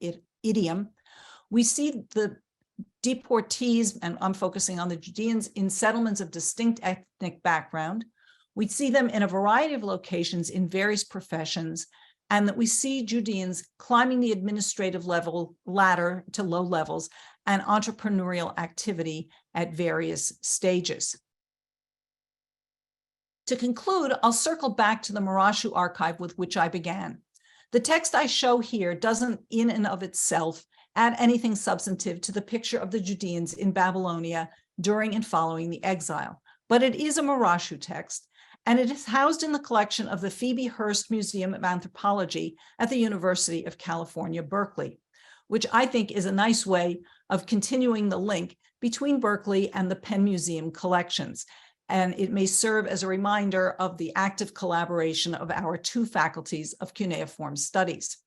idiom. We see the deportees, and I'm focusing on the Judeans, in settlements of distinct ethnic background. We see them in a variety of locations in various professions, and that we see Judeans climbing the administrative ladder to low levels and entrepreneurial activity at various stages. To conclude, I'll circle back to the Marashu archive with which I began. The text I show here doesn't in and of itself add anything substantive to the picture of the Judeans in Babylonia during and following the exile, but it is a Marashu text, and it is housed in the collection of the Phoebe Hearst Museum of Anthropology at the University of California, Berkeley, which I think is a nice way of continuing the link between Berkeley and the Penn Museum collections. And it may serve as a reminder of the active collaboration of our two faculties of cuneiform studies.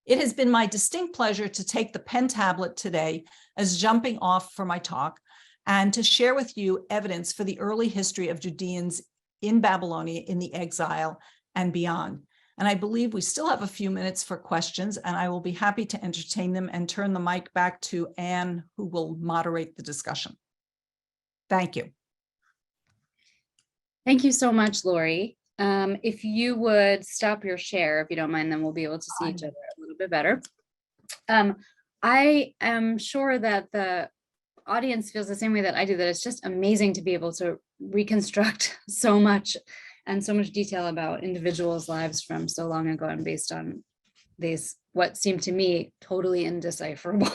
It has been my distinct pleasure to take the pen tablet today as jumping off for my talk and to share with you evidence for the early history of Judeans in Babylonia in the exile and beyond. And I believe we still have a few minutes for questions, and I will be happy to entertain them and turn the mic back to Anne, who will moderate the discussion. Thank you. Thank you so much, Laurie. If you would stop your share, if you don't mind, then we'll be able to see each other a little bit better. I am sure that the audience feels the same way that I do, that it's just amazing to be able to reconstruct so much and so much detail about individuals' lives from so long ago and based on these, what seem to me totally indecipherable,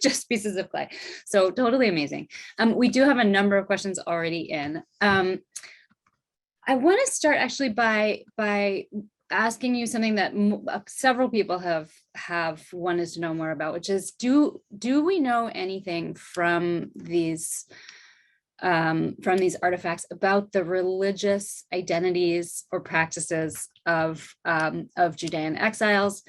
just pieces of clay. So totally amazing. We do have a number of questions already in. I want to start actually by asking you something that several people have wanted to know more about, which is, do we know anything from these artifacts about the religious identities or practices of Judean exiles?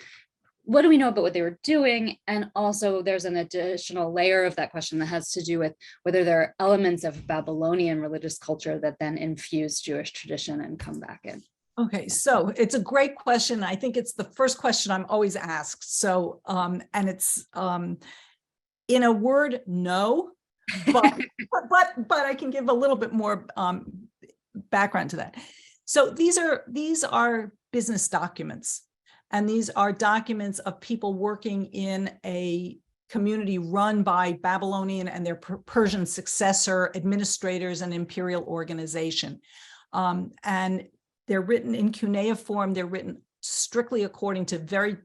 What do we know about what they were doing? And also there's an additional layer of that question that has to do with whether there are elements of Babylonian religious culture that then infuse Jewish tradition and come back in. Okay, so it's a great question. I think it's the first question I'm always asked. So, and it's in a word, no, but I can give a little bit more background to that. So these are business documents, and these are documents of people working in a community run by Babylonian and their Persian successor administrators and imperial organization, and they're written in cuneiform. They're written strictly according to very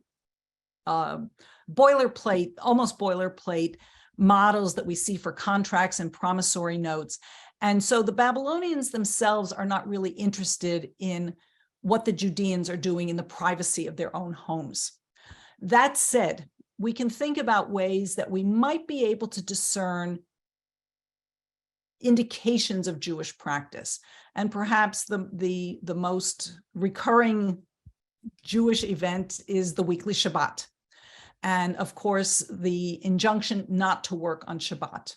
boilerplate, almost boilerplate models that we see for contracts and promissory notes. And so the Babylonians themselves are not really interested in what the Judeans are doing in the privacy of their own homes. That said, we can think about ways that we might be able to discern indications of Jewish practice. And perhaps the most recurring Jewish event is the weekly Shabbat. And of course, the injunction not to work on Shabbat.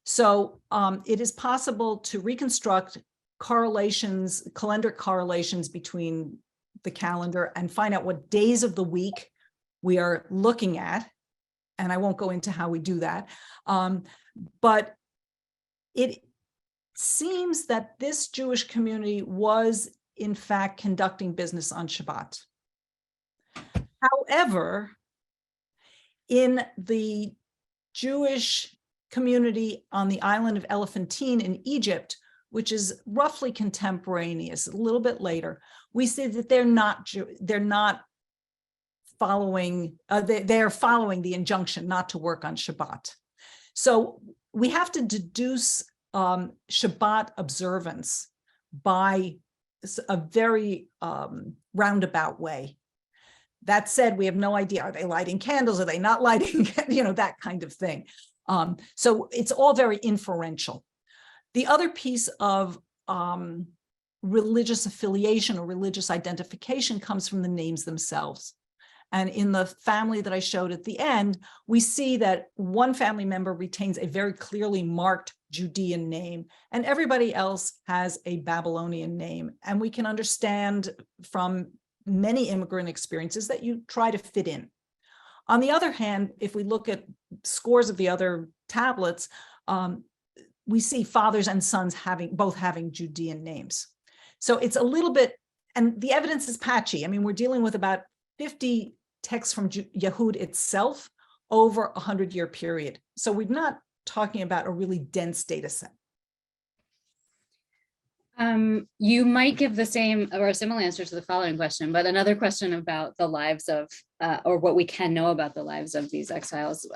So it is possible to reconstruct calendar correlations between the calendar and find out what days of the week we are looking at. And I won't go into how we do that. But it seems that this Jewish community was, in fact, conducting business on Shabbat. However, in the Jewish community on the island of Elephantine in Egypt, which is roughly contemporaneous, a little bit later, we see that they're not following, they're following the injunction not to work on Shabbat. So we have to deduce Shabbat observance by a very roundabout way. That said, we have no idea, are they lighting candles? Are they not lighting, that kind of thing. So it's all very inferential. The other piece of religious affiliation or religious identification comes from the names themselves. And in the family that I showed at the end, we see that one family member retains a very clearly marked Judean name, and everybody else has a Babylonian name. And we can understand from many immigrant experiences that you try to fit in. On the other hand, if we look at scores of the other tablets, we see fathers and sons both having Judean names. So it's a little bit, and the evidence is patchy. I mean, we're dealing with about 50 texts from Yehud itself over a 100-year period. So we're not talking about a really dense data set. You might give the same or a similar answer to the following question, but another question about the lives of, or what we can know about the lives of these exiles,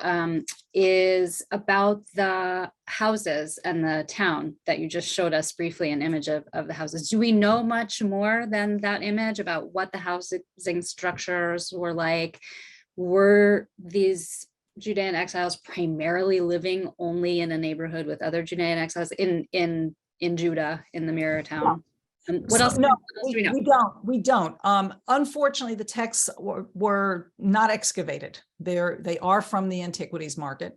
is about the houses and the town that you just showed us briefly an image of the houses. Do we know much more than that image about what the housing structures were like? Were these Judean exiles primarily living only in a neighborhood with other Judean exiles in Judah, in the mirror town? What else? No, do we know? we don't. Unfortunately, the texts were not excavated. They are from the antiquities market.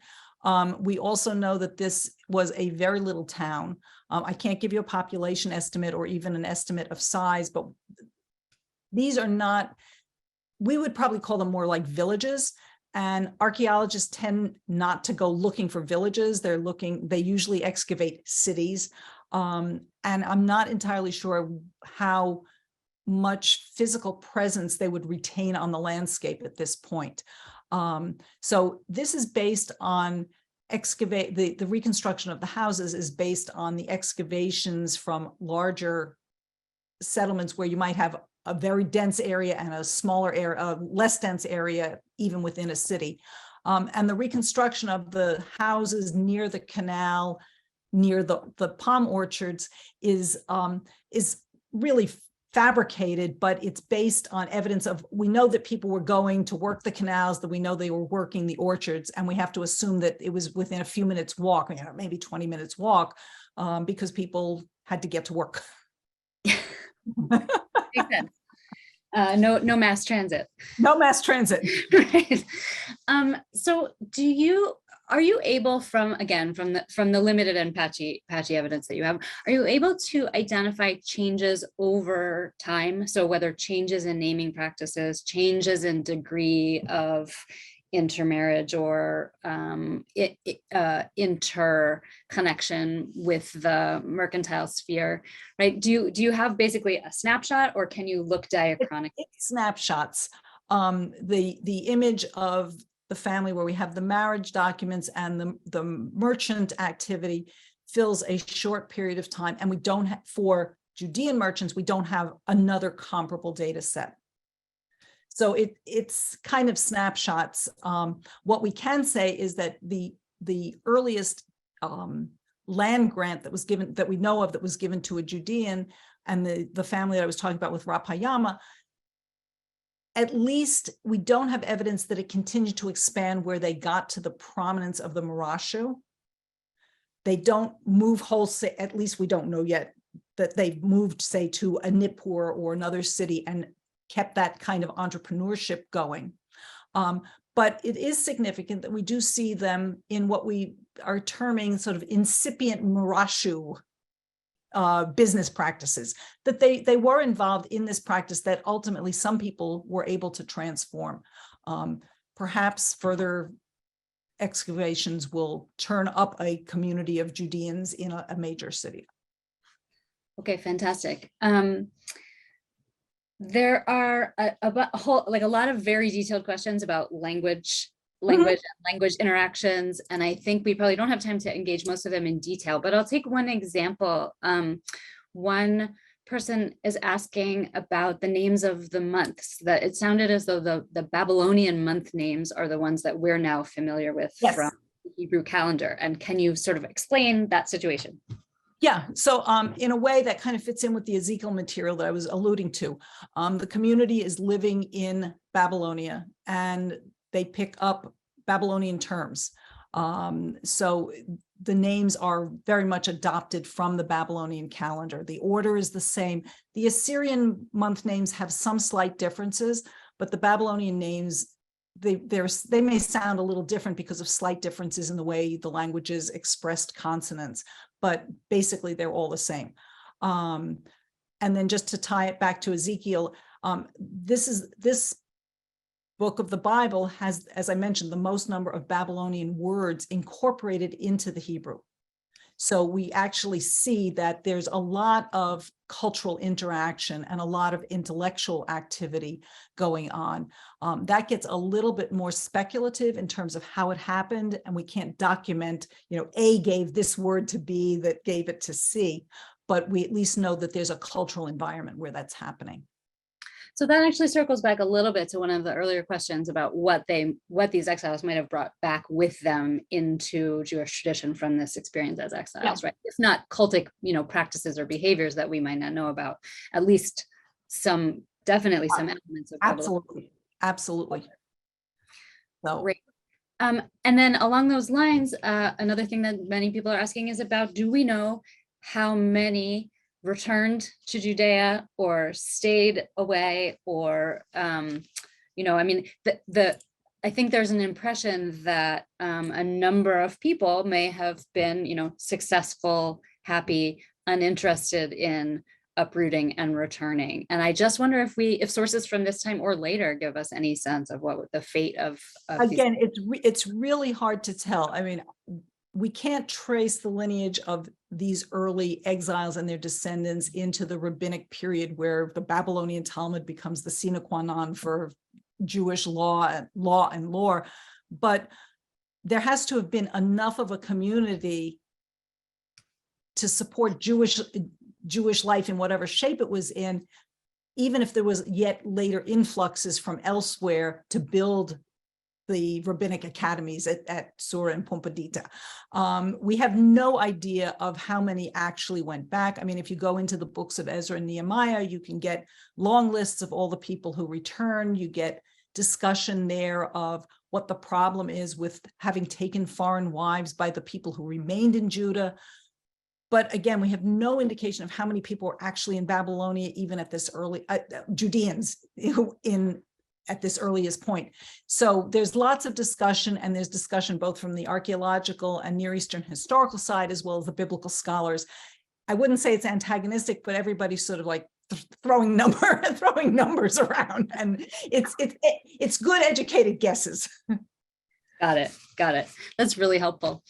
We also know that this was a very little town. I can't give you a population estimate or even an estimate of size, but these are not, we would probably call them more like villages. And archaeologists tend not to go looking for villages. They usually excavate cities. And I'm not entirely sure how much physical presence they would retain on the landscape at this point. So this is based on the reconstruction of the houses is based on the excavations from larger settlements where you might have a very dense area and a smaller area, a less dense area, even within a city. And the reconstruction of the houses near the canal, near the palm orchards is really fabricated, but it's based on evidence of, we know that people were going to work the canals, that we know they were working the orchards, and we have to assume that it was within a few minutes walk, maybe 20 minutes walk, because people had to get to work. Makes sense. No mass transit. No mass transit. Right. So are you able from the limited and patchy evidence that you have, are you able to identify changes over time? So whether changes in naming practices, changes in degree of intermarriage or interconnection with the mercantile sphere, right? Do you have basically a snapshot, or can you look diachronically? It's snapshots. The image of the family where we have the marriage documents and the merchant activity fills a short period of time, and we don't have, for Judean merchants, we don't have another comparable data set. So it's kind of snapshots. What we can say is that the earliest land grant that was given, that we know of, that was given to a Judean, and the family that I was talking about with Rapayama, at least we don't have evidence that it continued to expand where they got to the prominence of the Marashu. They don't move wholesale, at least we don't know yet that they've moved, say, to a Nippur or another city and kept that kind of entrepreneurship going. But it is significant that we do see them in what we are terming sort of incipient Murashu business practices, that they were involved in this practice that ultimately some people were able to transform. Perhaps further excavations will turn up a community of Judeans in a major city. Okay, fantastic. There are a lot of very detailed questions about language and language interactions, and I think we probably don't have time to engage most of them in detail, but I'll take one example. One person is asking about the names of the months, that it sounded as though the Babylonian month names are the ones that we're now familiar with from the Hebrew calendar. And can you sort of explain that situation? Yeah, so in a way that kind of fits in with the Ezekiel material that I was alluding to. The community is living in Babylonia and they pick up Babylonian terms. So the names are very much adopted from the Babylonian calendar. The order is the same. The Assyrian month names have some slight differences, but the Babylonian names, they may sound a little different because of slight differences in the way the languages expressed consonants, but basically they're all the same. And then just to tie it back to Ezekiel, this book of the Bible has, as I mentioned, the most number of Babylonian words incorporated into the Hebrew. So we actually see that there's a lot of cultural interaction and a lot of intellectual activity going on. That gets a little bit more speculative in terms of how it happened, and we can't document, A gave this word to B that gave it to C, but we at least know that there's a cultural environment where that's happening. So that actually circles back a little bit to one of the earlier questions about what these exiles might have brought back with them into Jewish tradition from this experience as exiles, right? If not cultic, practices or behaviors that we might not know about, at least definitely some elements of absolutely. So great. And then along those lines, another thing that many people are asking is about, do we know how many returned to Judea or stayed away, or I think there's an impression that a number of people may have been successful, happy, uninterested in uprooting and returning. And I just wonder if sources from this time or later give us any sense of what the fate of again, it's really hard to tell. I mean, we can't trace the lineage of these early exiles and their descendants into the rabbinic period where the Babylonian Talmud becomes the sine qua non for Jewish law and lore. But there has to have been enough of a community to support Jewish life in whatever shape it was in, even if there was yet later influxes from elsewhere to build the rabbinic academies at Sura and Pumbedita. We have no idea of how many actually went back. I mean, if you go into the books of Ezra and Nehemiah, you can get long lists of all the people who return. You get discussion there of what the problem is with having taken foreign wives by the people who remained in Judah. But again, we have no indication of how many people were actually in Babylonia, even at this early, Judeans at this earliest point. So there's lots of discussion, and there's discussion both from the archaeological and Near Eastern historical side, as well as the biblical scholars. I wouldn't say it's antagonistic, but everybody's sort of like throwing numbers around, and it's good educated guesses. Got it. That's really helpful.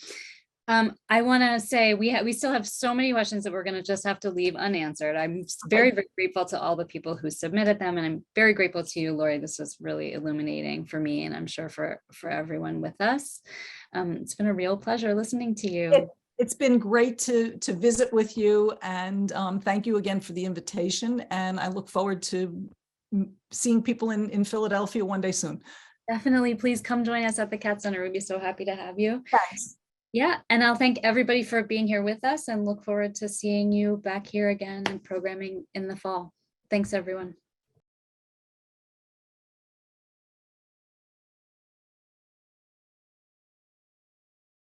I want to say we still have so many questions that we're going to just have to leave unanswered. I'm very, very grateful to all the people who submitted them, and I'm very grateful to you, Laurie. This was really illuminating for me, and I'm sure for everyone with us. It's been a real pleasure listening to you. It's been great to visit with you, and thank you again for the invitation. And I look forward to seeing people in Philadelphia one day soon. Definitely, please come join us at the Cat Center. We'd be so happy to have you. Thanks. Yeah, and I'll thank everybody for being here with us and look forward to seeing you back here again and programming in the fall. Thanks, everyone.